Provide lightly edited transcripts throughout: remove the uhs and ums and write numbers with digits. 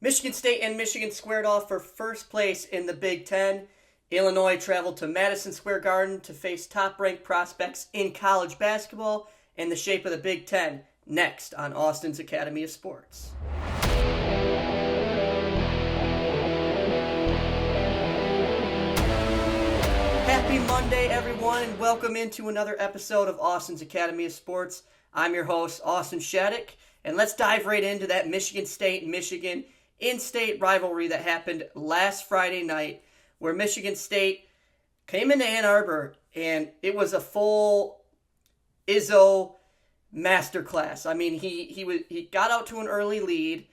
Michigan State and Michigan squared off for first place in the Big Ten. Illinois traveled to Madison Square Garden to face top-ranked prospects in college basketball in the shape of the Big Ten, next on Austin's Academy of Sports. Happy Monday, everyone, and welcome into another episode of Austin's Academy of Sports. I'm your host, Austin Shattuck, and let's dive right into that Michigan State and Michigan in-state rivalry that happened last Friday night, where Michigan State came into Ann Arbor, and it was a full Izzo masterclass. I mean, he got out to an early lead,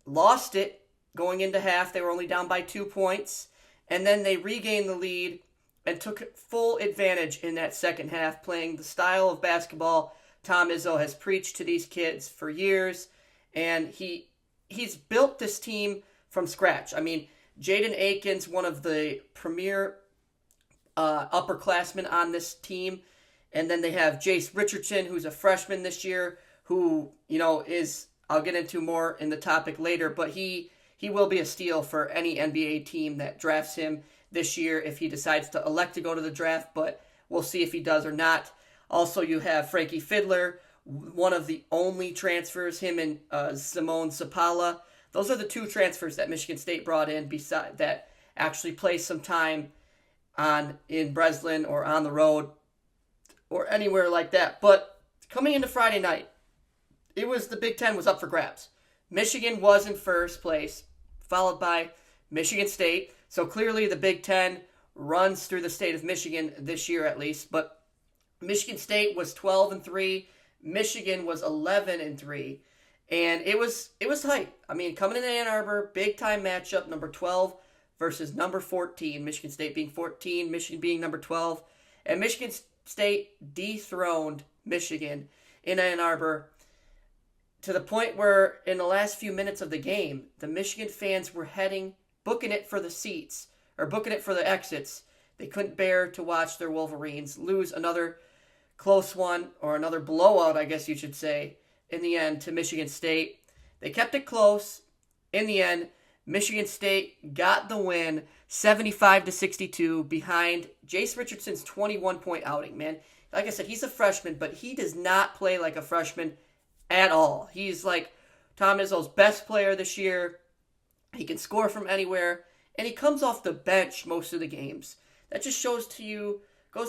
lost it going into half. They were only down by 2 points, and then they regained the lead and took full advantage in that second half, playing the style of basketball Tom Izzo has preached to these kids for years, and he's built this team from scratch. I mean, Jaden Akins, one of the premier upperclassmen on this team, and then they have Jace Richardson, who's a freshman this year, who, is, I'll get into more in the topic later, but he will be a steal for any NBA team that drafts him this year if he decides to elect to go to the draft, but we'll see if he does or not. Also, you have Frankie Fiddler, one of the only transfers, him and Simone Sapala. Those are the two transfers that Michigan State brought in beside that actually play some time in Breslin or on the road or anywhere like that. But coming into Friday night, the Big Ten was up for grabs. Michigan was in first place, followed by Michigan State. So clearly the Big Ten runs through the state of Michigan this year at least. But Michigan State was 12-3. Michigan was 11-3. And it was tight. I mean, coming into Ann Arbor, big time matchup, number 12 versus number 14. Michigan State being 14, Michigan being number 12. And Michigan State dethroned Michigan in Ann Arbor to the point where in the last few minutes of the game, the Michigan fans were booking it for the seats, or booking it for the exits. They couldn't bear to watch their Wolverines lose another close one, or another blowout, I guess you should say, in the end to Michigan State. They kept it close. In the end, Michigan State got the win, 75-62, behind Jace Richardson's 21-point outing, man. Like I said, he's a freshman, but he does not play like a freshman at all. He's like Tom Izzo's best player this year. He can score from anywhere, and he comes off the bench most of the games. That just goes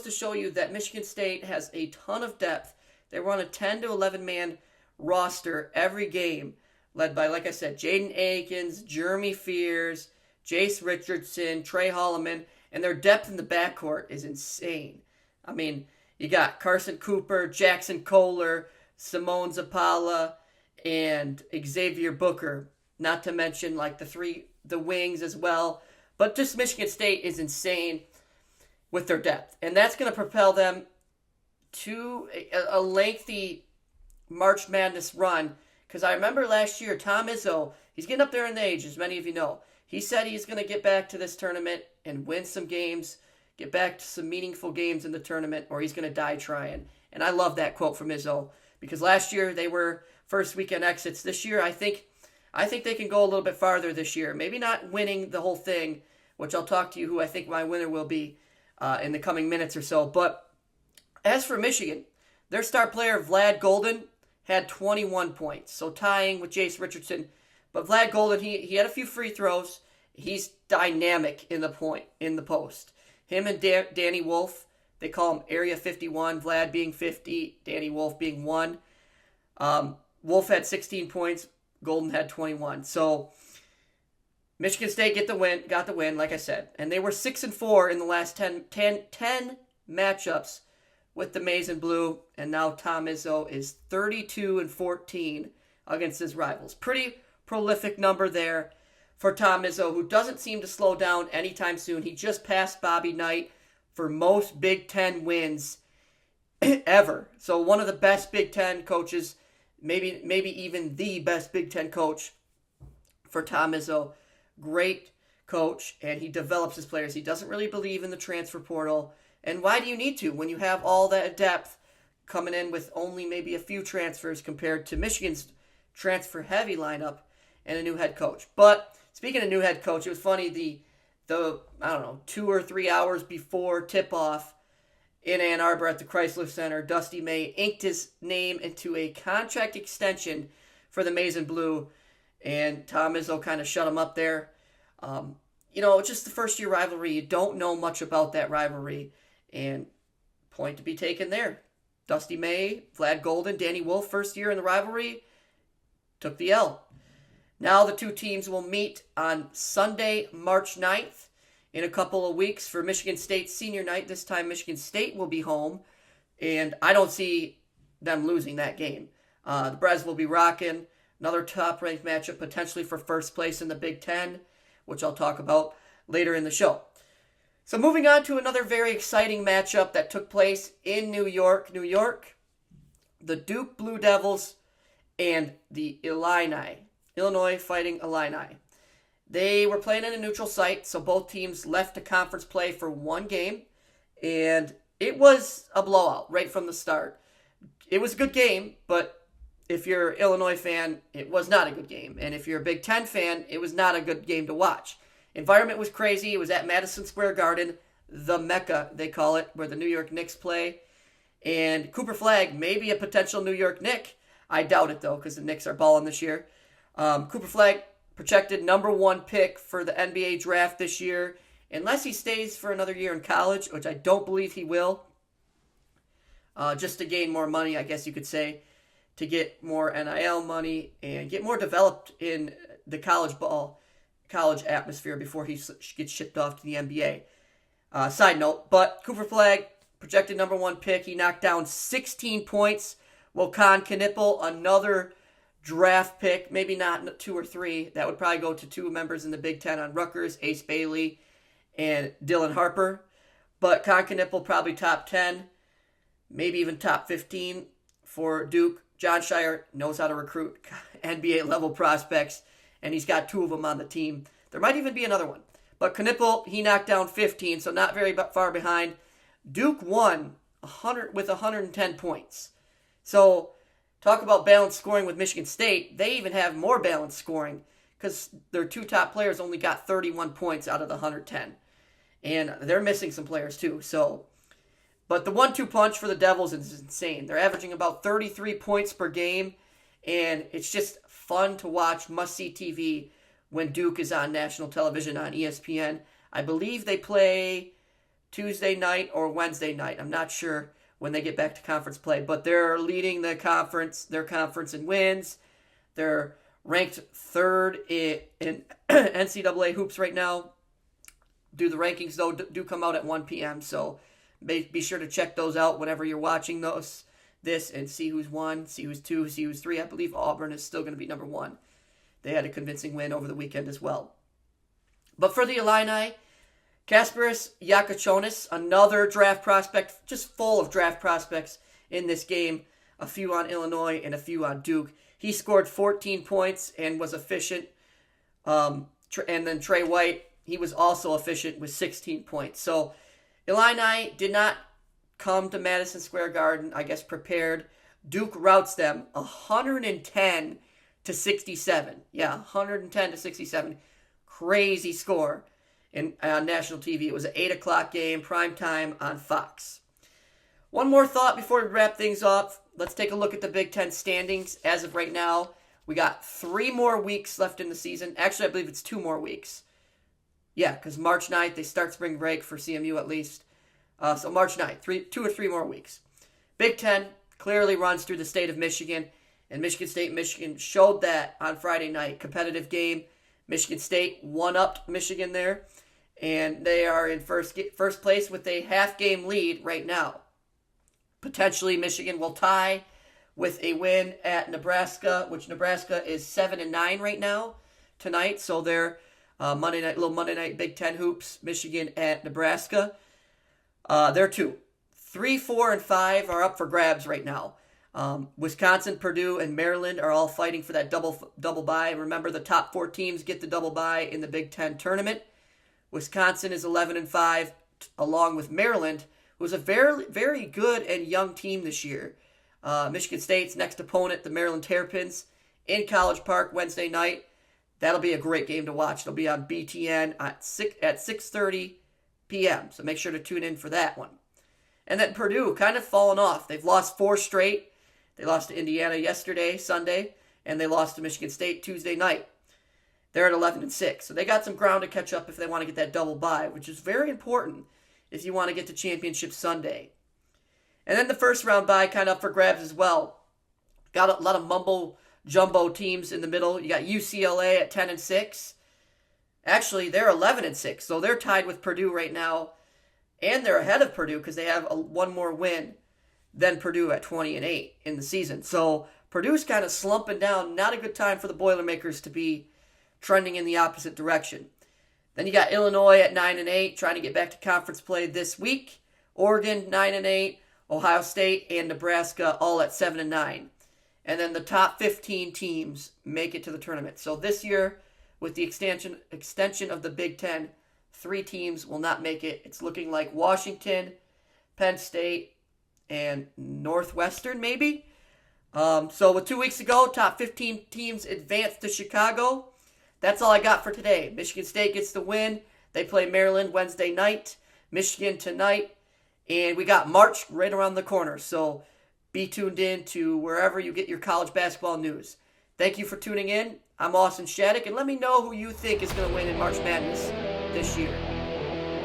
to show you that Michigan State has a ton of depth. They run a 10 to 11 man roster every game, led by, like I said, Jaden Akins, Jeremy Fears, Jace Richardson, Trey Holloman, and their depth in the backcourt is insane. I mean, you got Carson Cooper, Jackson Kohler, Simone Zapala, and Xavier Booker, not to mention like the wings as well. But just Michigan State is insane with their depth, and that's going to propel them to a lengthy March Madness run, because I remember last year, Tom Izzo, he's getting up there in age, as many of you know. He said he's going to get back to this tournament and win some games, get back to some meaningful games in the tournament, or he's going to die trying. And I love that quote from Izzo, because last year they were first weekend exits. This year, I think they can go a little bit farther this year. Maybe not winning the whole thing, which I'll talk to you who I think my winner will be in the coming minutes or so. But as for Michigan, their star player, Vlad Golden, had 21 points, so tying with Jace Richardson. But Vlad Golden, he had a few free throws. He's dynamic in the post. Him and Danny Wolf, they call him Area 51, Vlad being 50, Danny Wolf being 1. Wolf had 16 points, Golden had 21. So Michigan State got the win, like I said. And they were 6-4 in the last 10 matchups with the Maize and Blue, and now Tom Izzo is 32-14 against his rivals. Pretty prolific number there for Tom Izzo, who doesn't seem to slow down anytime soon. He just passed Bobby Knight for most Big Ten wins ever. So one of the best Big Ten coaches, maybe even the best Big Ten coach for Tom Izzo. Great coach, and he develops his players. He doesn't really believe in the transfer portal. And why do you need to when you have all that depth coming in with only maybe a few transfers compared to Michigan's transfer-heavy lineup? and a new head coach. But speaking of new head coach, it was funny, the I don't know, 2 or 3 hours before tip-off in Ann Arbor at the Chrysler Center, Dusty May inked his name into a contract extension for the Maize and Blue, and Tom Izzo kind of shut him up there. It's just the first-year rivalry. You don't know much about that rivalry, and point to be taken there. Dusty May, Vlad Golden, Danny Wolf, first year in the rivalry, took the L. Now the two teams will meet on Sunday, March 9th, in a couple of weeks for Michigan State's senior night. This time Michigan State will be home, and I don't see them losing that game. The Brez will be rocking. Another top-ranked matchup potentially for first place in the Big Ten, which I'll talk about later in the show. So moving on to another very exciting matchup that took place in New York. The Duke Blue Devils and the Illinois Fighting Illini. They were playing in a neutral site, so both teams left the conference play for one game, and it was a blowout right from the start. It was a good game, but if you're an Illinois fan, it was not a good game. And if you're a Big Ten fan, it was not a good game to watch. Environment was crazy. It was at Madison Square Garden, the Mecca, they call it, where the New York Knicks play. And Cooper Flagg may be a potential New York Knick. I doubt it, though, because the Knicks are balling this year. Cooper Flagg, projected number 1 pick for the NBA draft this year, unless he stays for another year in college, which I don't believe he will. Just to gain more money, I guess you could say, to get more NIL money and get more developed in the college atmosphere before he gets shipped off to the NBA. Side note, but Cooper Flagg, projected number 1 pick, he knocked down 16 points. Wilkan Knipple, another draft pick, maybe not 2 or 3. That would probably go to 2 members in the Big Ten on Rutgers, Ace Bailey and Dylan Harper. But Con Knipple probably top 10, maybe even top 15 for Duke. John Shire knows how to recruit NBA-level prospects, and he's got 2 of them on the team. There might even be another one. But Knipple, he knocked down 15, so not very far behind. Duke won 110 points. So talk about balanced scoring with Michigan State. They even have more balanced scoring because their 2 top players only got 31 points out of the 110. And they're missing some players too. But the 1-2 punch for the Devils is insane. They're averaging about 33 points per game. And it's just fun to watch, must-see TV when Duke is on national television on ESPN. I believe they play Tuesday night or Wednesday night. I'm not sure when they get back to conference play, but they're leading their conference in wins. They're ranked 3rd in NCAA hoops right now. The rankings, though, do come out at 1 p.m., so be sure to check those out whenever you're watching this and see who's 1, see who's 2, see who's 3. I believe Auburn is still going to be number 1. They had a convincing win over the weekend as well. But for the Illini, Kasparas Yakachonis, another draft prospect, just full of draft prospects in this game. A few on Illinois and a few on Duke. He scored 14 points and was efficient. And then Trey White, he was also efficient with 16 points. So Illini did not come to Madison Square Garden, I guess, prepared. Duke routs them 110 to 67. Yeah, 110 to 67. Crazy score on national TV. It was an 8 o'clock game, prime time on Fox. One more thought before we wrap things up. Let's take a look at the Big Ten standings as of right now. We got 3 more weeks left in the season. Actually, I believe it's 2 more weeks. Yeah, because March 9th, they start spring break for CMU at least. So March 9th, 2 or 3 more weeks. Big Ten clearly runs through the state of Michigan. And Michigan State, Michigan showed that on Friday night. Competitive game. Michigan State one-upped Michigan there. And they are in first place with a half-game lead right now. Potentially, Michigan will tie with a win at Nebraska, which Nebraska is 7-9 right now tonight. So they're Monday night Big Ten hoops. Michigan at Nebraska. They're 2. 3, 4, and 5 are up for grabs right now. Wisconsin, Purdue, and Maryland are all fighting for that double bye. Remember, the top 4 teams get the double bye in the Big Ten tournament. Wisconsin is 11-5, along with Maryland, who's a very, very good and young team this year. Michigan State's next opponent, the Maryland Terrapins, in College Park Wednesday night. That'll be a great game to watch. It'll be on BTN at 6:30 p.m. So make sure to tune in for that one. And then Purdue kind of fallen off. They've lost 4 straight. They lost to Indiana yesterday, Sunday, and they lost to Michigan State Tuesday night. They're at 11-6. So they got some ground to catch up if they want to get that double bye, which is very important if you want to get to Championship Sunday. And then the first round bye kind of up for grabs as well. Got a lot of mumbo jumbo teams in the middle. You got UCLA at 10-6. Actually, they're 11-6, so they're tied with Purdue right now, and they're ahead of Purdue because they have one more win than Purdue at 20-8 in the season. So Purdue's kind of slumping down. Not a good time for the Boilermakers to be trending in the opposite direction. Then you got Illinois at 9-8, trying to get back to conference play this week. Oregon 9-8, Ohio State and Nebraska all at 7-9. And then the top 15 teams make it to the tournament. So this year, with the extension of the Big Ten, 3 teams will not make it. It's looking like Washington, Penn State, and Northwestern maybe. So with 2 weeks ago, top 15 teams advanced to Chicago. That's all I got for today. Michigan State gets the win. They play Maryland Wednesday night. Michigan tonight. And we got March right around the corner. So be tuned in to wherever you get your college basketball news. Thank you for tuning in. I'm Austin Shattuck, and let me know who you think is going to win in March Madness this year.